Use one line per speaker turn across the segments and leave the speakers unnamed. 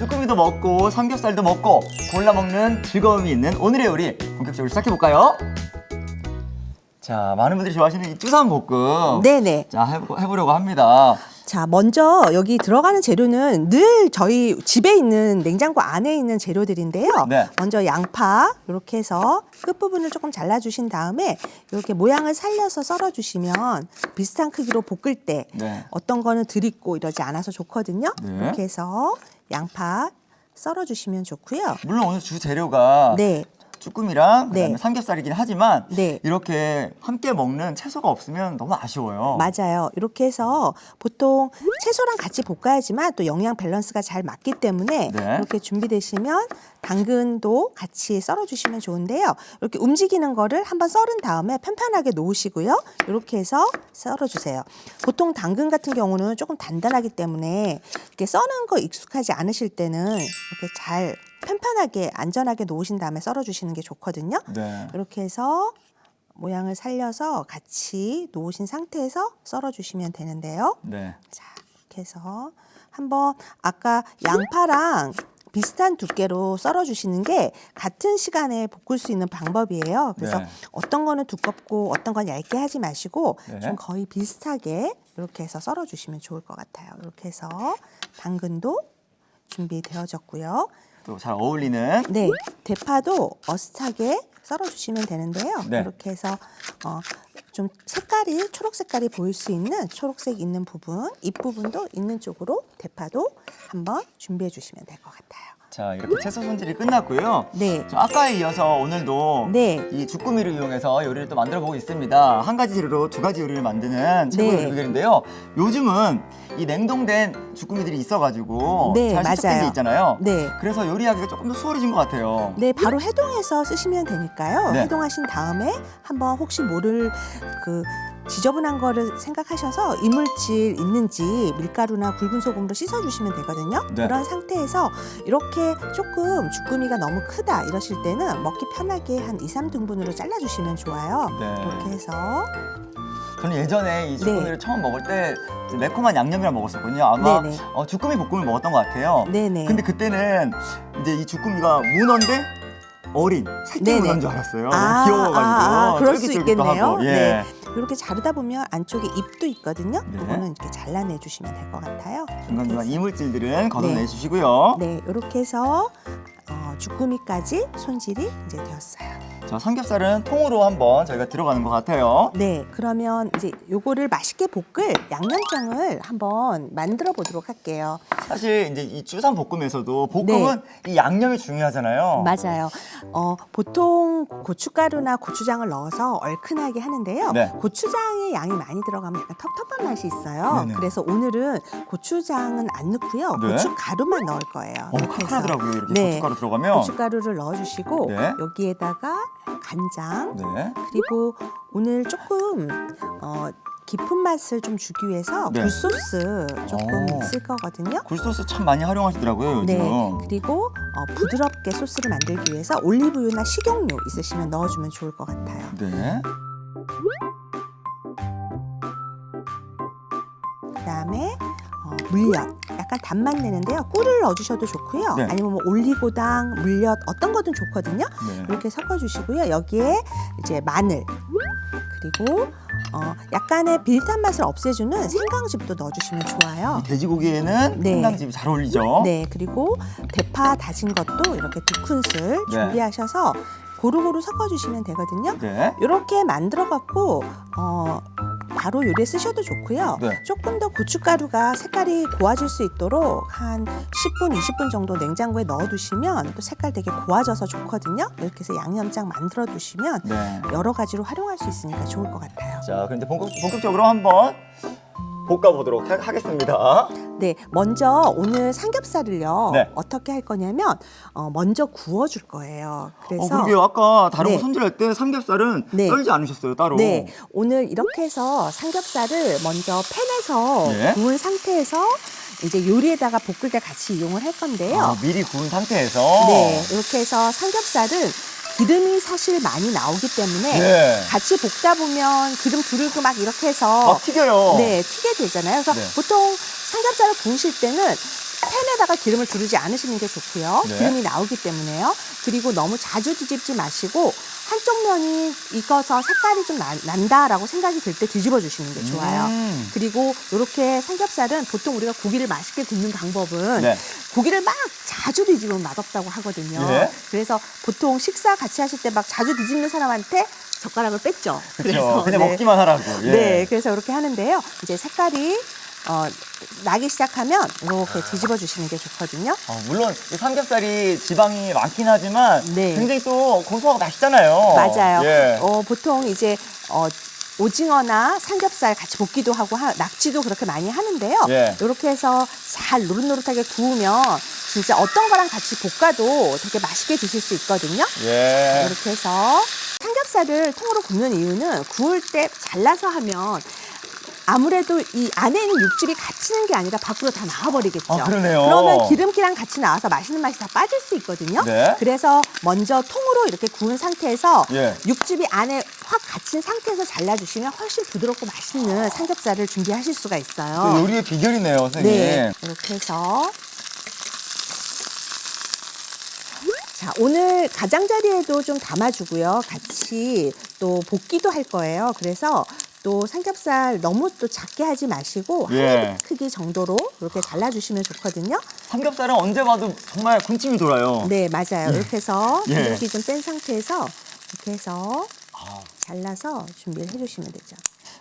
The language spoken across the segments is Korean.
쭈꾸미도 먹고 삼겹살도 먹고 골라 먹는 즐거움이 있는 오늘의 요리 본격적으로 시작해볼까요? 자, 많은 분들이 좋아하시는 이 쭈삼볶음.
네네.
자, 해보려고 합니다.
자, 먼저 여기 들어가는 재료는 늘 저희 집에 있는 냉장고 안에 있는 재료들인데요.
네.
먼저 양파 이렇게 해서 끝부분을 조금 잘라주신 다음에 이렇게 모양을 살려서 썰어주시면 비슷한 크기로 볶을 때
네.
어떤 거는 들 있고 이러지 않아서 좋거든요.
네.
이렇게 해서 양파 썰어주시면 좋고요.
물론 오늘 주 재료가
네.
쭈꾸미랑 그다음에
네.
삼겹살이긴 하지만
네.
이렇게 함께 먹는 채소가 없으면 너무 아쉬워요.
맞아요. 이렇게 해서 보통 채소랑 같이 볶아야지만 또 영양 밸런스가 잘 맞기 때문에
네.
이렇게 준비되시면 당근도 같이 썰어주시면 좋은데요. 이렇게 움직이는 거를 한번 썰은 다음에 편편하게 놓으시고요. 이렇게 해서 썰어주세요. 보통 당근 같은 경우는 조금 단단하기 때문에 이렇게 써는 거 익숙하지 않으실 때는 이렇게 잘 편편하게 안전하게 놓으신 다음에 썰어주시는 게 좋거든요.
네.
이렇게 해서 모양을 살려서 같이 놓으신 상태에서 썰어주시면 되는데요.
네.
자, 이렇게 해서 한번 아까 양파랑 비슷한 두께로 썰어주시는 게 같은 시간에 볶을 수 있는 방법이에요. 그래서
네.
어떤 거는 두껍고 어떤 건 얇게 하지 마시고
네.
좀 거의 비슷하게 이렇게 해서 썰어주시면 좋을 것 같아요. 이렇게 해서 당근도 준비되어졌고요.
또 잘 어울리는.
네, 대파도 어슷하게 썰어주시면 되는데요.
네.
이렇게 해서 좀 색깔이 초록 색깔이 보일 수 있는 초록색 있는 부분, 잎 부분도 있는 쪽으로 대파도 한번 준비해 주시면 될 것 같아요.
자, 이렇게 채소 손질이 끝났고요.
네.
저 아까에 이어서 오늘도
네.
이 주꾸미를 이용해서 요리를 또 만들어 보고 있습니다. 한 가지 재료로 두 가지 요리를 만드는 최고의
네.
요리인데요. 요즘은 이 냉동된 주꾸미들이 있어가지고
네,
잘 시작된 게
맞아요.
있잖아요.
네.
그래서 요리하기가 조금 더 수월해진 것 같아요.
네, 바로 해동해서 쓰시면 되니까요.
네.
해동하신 다음에 한번 혹시 모를 지저분한 거를 생각하셔서 이물질 있는지 밀가루나 굵은 소금으로 씻어주시면 되거든요.
네.
그런 상태에서 이렇게 조금 주꾸미가 너무 크다 이러실 때는 먹기 편하게 한 2, 3등분으로 잘라주시면 좋아요.
네.
이렇게 해서
저는 예전에 이 주꾸미를 처음 먹을 때 매콤한 양념이랑 먹었었거든요. 아마
네네.
주꾸미 볶음을 먹었던 것 같아요.
네네.
근데 그때는 이제 이 주꾸미가 문어인데 어린 새끼
네네.
문어인 줄 알았어요.
아,
귀여워가지고
그럴 수
쫄깃쫄깃도
있겠네요.
하고. 예.
네. 이렇게 자르다 보면 안쪽에 잎도 있거든요.
네.
이거는 이렇게 잘라내 주시면 될 것 같아요.
중간중간
이렇게
이물질들은 걷어내
네.
주시고요.
네, 이렇게 해서 주꾸미까지 손질이 이제 되었어요.
자, 삼겹살은 통으로 한번 저희가 들어가는 것 같아요.
네, 그러면 이제 요거를 맛있게 볶을 양념장을 한번 만들어 보도록 할게요.
사실 이제 이 쭈삼 볶음에서도 볶음은 이 양념이 중요하잖아요.
맞아요. 보통 고춧가루나 고추장을 넣어서 얼큰하게 하는데요.
네.
고추장의 양이 많이 들어가면 약간 텁텁한 맛이 있어요.
네네.
그래서 오늘은 고추장은 안 넣고요.
네.
고춧가루만 넣을 거예요. 이렇게 해서.
칼칼하더라고요. 이렇게
네.
고춧가루 들어가면.
고춧가루를 넣어주시고
네.
여기에다가 간장
네.
그리고 오늘 조금 깊은 맛을 좀 주기 위해서
네.
굴소스 조금
오.
쓸 거거든요.
굴소스 참 많이 활용하시더라고요, 요즘.
네, 그리고 부드럽게 소스를 만들기 위해서 올리브유나 식용유 있으시면 넣어주면 좋을 것 같아요.
네.
그다음에 물엿, 약간 단맛 내는데요. 꿀을 넣어주셔도 좋고요.
네.
아니면 뭐 올리고당, 물엿 어떤 거든 좋거든요.
네.
이렇게 섞어주시고요. 여기에 이제 마늘 그리고 약간의 비릿한 맛을 없애주는 생강즙도 넣어주시면 좋아요.
이 돼지고기에는
네.
생강즙이 잘 어울리죠.
네, 그리고 대파 다진 것도 이렇게 2큰술
네.
준비하셔서 고루고루 섞어주시면 되거든요.
네.
이렇게 만들어 갖고 바로 요리에 쓰셔도 좋고요.
네.
조금 더 고춧가루가 색깔이 고와질 수 있도록 한 10분, 20분 정도 냉장고에 넣어두시면 또 색깔 되게 고와져서 좋거든요. 이렇게 해서 양념장 만들어 두시면
네.
여러 가지로 활용할 수 있으니까 좋을 것 같아요.
자, 그럼 이제 본격적으로 한번 볶아보도록 하겠습니다.
네, 먼저 오늘 삼겹살을요.
네.
어떻게 할 거냐면 먼저 구워줄 거예요. 그래서
그러게요. 아까 다른
네.
거 손질할 때 삼겹살은
네.
썰지 않으셨어요, 따로.
네, 오늘 이렇게 해서 삼겹살을 먼저 팬에서
네.
구운 상태에서 이제 요리에다가 볶을 때 같이 이용을 할 건데요.
미리 구운 상태에서.
네, 이렇게 해서 삼겹살은 기름이 사실 많이 나오기 때문에
네.
같이 볶다 보면 기름 두르고 막 이렇게 해서
튀겨요.
네, 튀게 되잖아요. 그래서
네.
보통 삼겹살을 구우실 때는 팬에다가 기름을 두르지 않으시는 게 좋고요.
네.
기름이 나오기 때문에요. 그리고 너무 자주 뒤집지 마시고 한쪽 면이 익어서 색깔이 좀 난다라고 생각이 들 때 뒤집어 주시는 게 좋아요. 그리고 이렇게 삼겹살은 보통 우리가 고기를 맛있게 굽는 방법은
네.
고기를 막 자주 뒤집으면 맛없다고 하거든요.
예.
그래서 보통 식사 같이 하실 때 막 자주 뒤집는 사람한테 젓가락을 뺐죠.
그렇죠. 그냥
네.
먹기만 하라고. 예.
네, 그래서 이렇게 하는데요. 이제 색깔이 나기 시작하면 이렇게 뒤집어 주시는 게 좋거든요.
물론 이 삼겹살이 지방이 많긴 하지만
네.
굉장히 또 고소하고 맛있잖아요.
맞아요.
예.
보통 이제 오징어나 삼겹살 같이 볶기도 하고 낙지도 그렇게 많이 하는데요.
예.
이렇게 해서 잘 노릇노릇하게 구우면 진짜 어떤 거랑 같이 볶아도 되게 맛있게 드실 수 있거든요.
예.
이렇게 해서 삼겹살을 통으로 굽는 이유는 구울 때 잘라서 하면 아무래도 이 안에 있는 육즙이 갇히는 게 아니라 밖으로 다 나와버리겠죠.
아, 그러네요.
그러면 기름기랑 같이 나와서 맛있는 맛이 다 빠질 수 있거든요.
네.
그래서 먼저 통으로 이렇게 구운 상태에서
예.
육즙이 안에 확 갇힌 상태에서 잘라주시면 훨씬 부드럽고 맛있는 삼겹살을 준비하실 수가 있어요.
요리의 비결이네요, 선생님.
네, 이렇게 해서 자, 오늘 가장자리에도 좀 담아주고요. 같이 또 볶기도 할 거예요. 그래서 또 삼겹살 너무 또 작게 하지 마시고
예.
한 입 크기 정도로 이렇게 잘라주시면 좋거든요.
삼겹살은 언제 봐도 정말 군침이 돌아요.
네, 맞아요. 이렇게 해서
예.
기름기 좀 뺀 상태에서 이렇게 해서 잘라서 준비를 해주시면 되죠.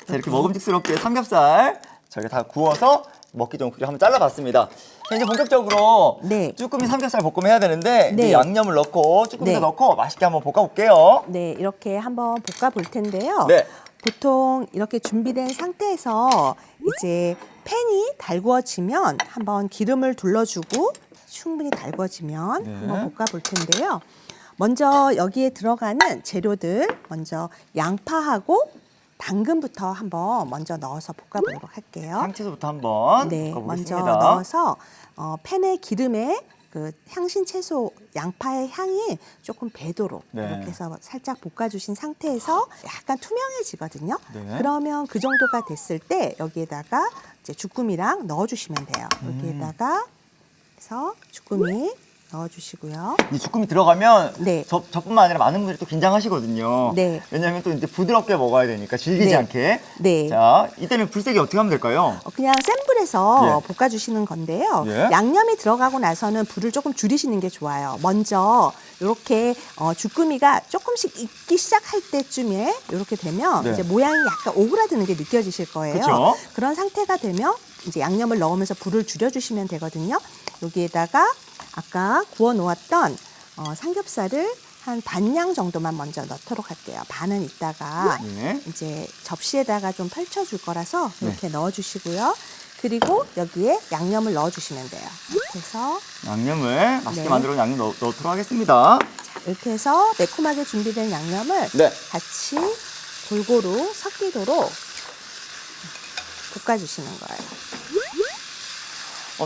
자, 이렇게 먹음직스럽게 삼겹살 저희가 다 구워서 먹기 좀 크게 한번 잘라봤습니다. 자, 이제 본격적으로
네.
쭈꾸미 삼겹살 볶음 해야 되는데
네.
이제 양념을 넣고 쭈꾸미도
네.
넣고 맛있게 한번 볶아볼게요.
네, 이렇게 한번 볶아 볼 텐데요.
네.
보통 이렇게 준비된 상태에서 이제 팬이 달구어지면 한번 기름을 둘러주고 충분히 달구어지면
네.
한번 볶아 볼 텐데요. 먼저 여기에 들어가는 재료들 먼저 양파하고 당근부터 한번 먼저 넣어서 볶아보도록 할게요.
상추부터 한번
네,
볶아보겠습니다.
먼저 넣어서 팬에 기름에 그 향신 채소 양파의 향이 조금 배도록
네.
이렇게 해서 살짝 볶아주신 상태에서 약간 투명해지거든요.
네.
그러면 그 정도가 됐을 때 여기에다가 이제 주꾸미랑 넣어주시면 돼요. 여기에다가 해서 주꾸미 넣어주시고요.
이 주꾸미 들어가면
네.
저뿐만 아니라 많은 분들이 또 긴장하시거든요.
네.
왜냐하면 또 이제 부드럽게 먹어야 되니까 질기지
네.
않게.
네.
자, 이때는 불색이 어떻게 하면 될까요?
그냥 센 불에서
예.
볶아주시는 건데요.
예.
양념이 들어가고 나서는 불을 조금 줄이시는 게 좋아요. 먼저 이렇게 주꾸미가 조금씩 익기 시작할 때쯤에 이렇게 되면
네.
이제 모양이 약간 오그라드는 게 느껴지실 거예요.
그쵸?
그런 상태가 되면 이제 양념을 넣으면서 불을 줄여주시면 되거든요. 여기에다가 아까 구워 놓았던 삼겹살을 한 반냥 정도만 먼저 넣도록 할게요. 반은 이따가
네.
이제 접시에다가 좀 펼쳐줄 거라서 이렇게
네.
넣어주시고요. 그리고 여기에 양념을 넣어주시면 돼요. 이렇게 해서
양념을 맛있게
네.
만들어 양념 넣도록 하겠습니다.
이렇게 해서 매콤하게 준비된 양념을
네.
같이 골고루 섞이도록 볶아주시는 거예요.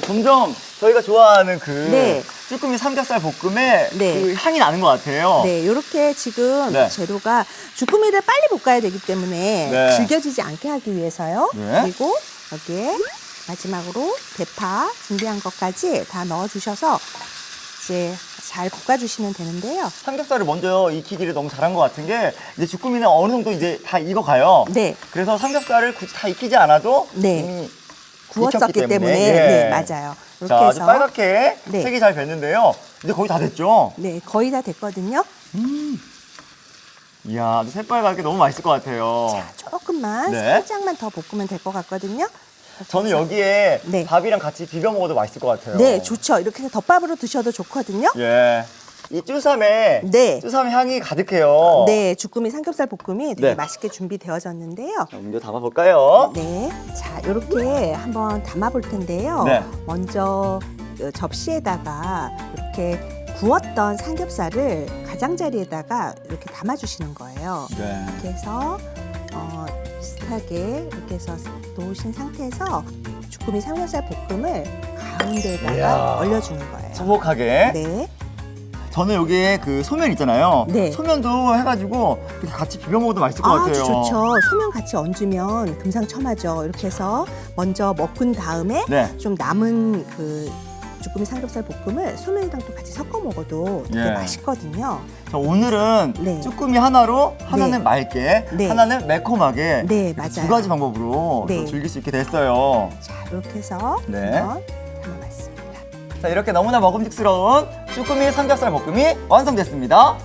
점점 저희가 좋아하는 그
네.
쭈꾸미 삼겹살 볶음에
네.
그 향이 나는 것 같아요.
네, 이렇게 지금
네.
재료가 주꾸미를 빨리 볶아야 되기 때문에
네.
질겨지지 않게 하기 위해서요.
네.
그리고 여기에 마지막으로 대파 준비한 것까지 다 넣어주셔서 이제 잘 볶아주시면 되는데요.
삼겹살을 먼저 익히기를 너무 잘한 것 같은 게 이제 주꾸미는 어느 정도 이제 다 익어가요.
네.
그래서 삼겹살을 굳이 다 익히지 않아도
네.
이미
구웠었기
익혔기
때문에
예.
네, 맞아요. 이렇게
자, 아주
해서
빨갛게
네.
색이 잘 됐는데요. 이제 거의 다 됐죠?
네, 거의 다 됐거든요.
이야, 아주 새빨갛게 너무 맛있을 것 같아요.
자, 조금만
네.
살짝만 더 볶으면 될 것 같거든요.
저는 여기에
네.
밥이랑 같이 비벼 먹어도 맛있을 것 같아요.
네, 좋죠. 이렇게 해서 덮밥으로 드셔도 좋거든요.
예. 이 쭈삼에
네.
쭈삼 향이 가득해요.
네, 주꾸미 삼겹살 볶음이 되게
네.
맛있게 준비되어졌는데요.
자, 먼저 담아볼까요?
네, 자 이렇게 한번 담아볼 텐데요.
네.
먼저 접시에다가 이렇게 구웠던 삼겹살을 가장자리에다가 이렇게 담아주시는 거예요.
네.
이렇게 해서 비슷하게 이렇게 해서 놓으신 상태에서 주꾸미 삼겹살 볶음을 가운데에다가
이야.
올려주는 거예요.
소복하게.
네,
저는 여기에 그 소면 있잖아요.
네.
소면도 해가지고 이렇게 같이 비벼 먹어도 맛있을 것 같아요.
아주 좋죠. 소면 같이 얹으면 금상첨화죠. 이렇게 해서 먼저 먹은 다음에
네.
좀 남은 그 주꾸미 삼겹살 볶음을 소면이랑 또 같이 섞어 먹어도 되게
예.
맛있거든요.
자, 오늘은
네.
쭈꾸미 하나로 하나는
네.
맑게,
네.
하나는 매콤하게
네,
이렇게
맞아요.
두 가지 방법으로
네.
또 즐길 수 있게 됐어요.
자, 이렇게 해서
네.
한번 담아봤습니다.
자, 이렇게 너무나 먹음직스러운 쭈꾸미 삼겹살 볶음이 완성됐습니다.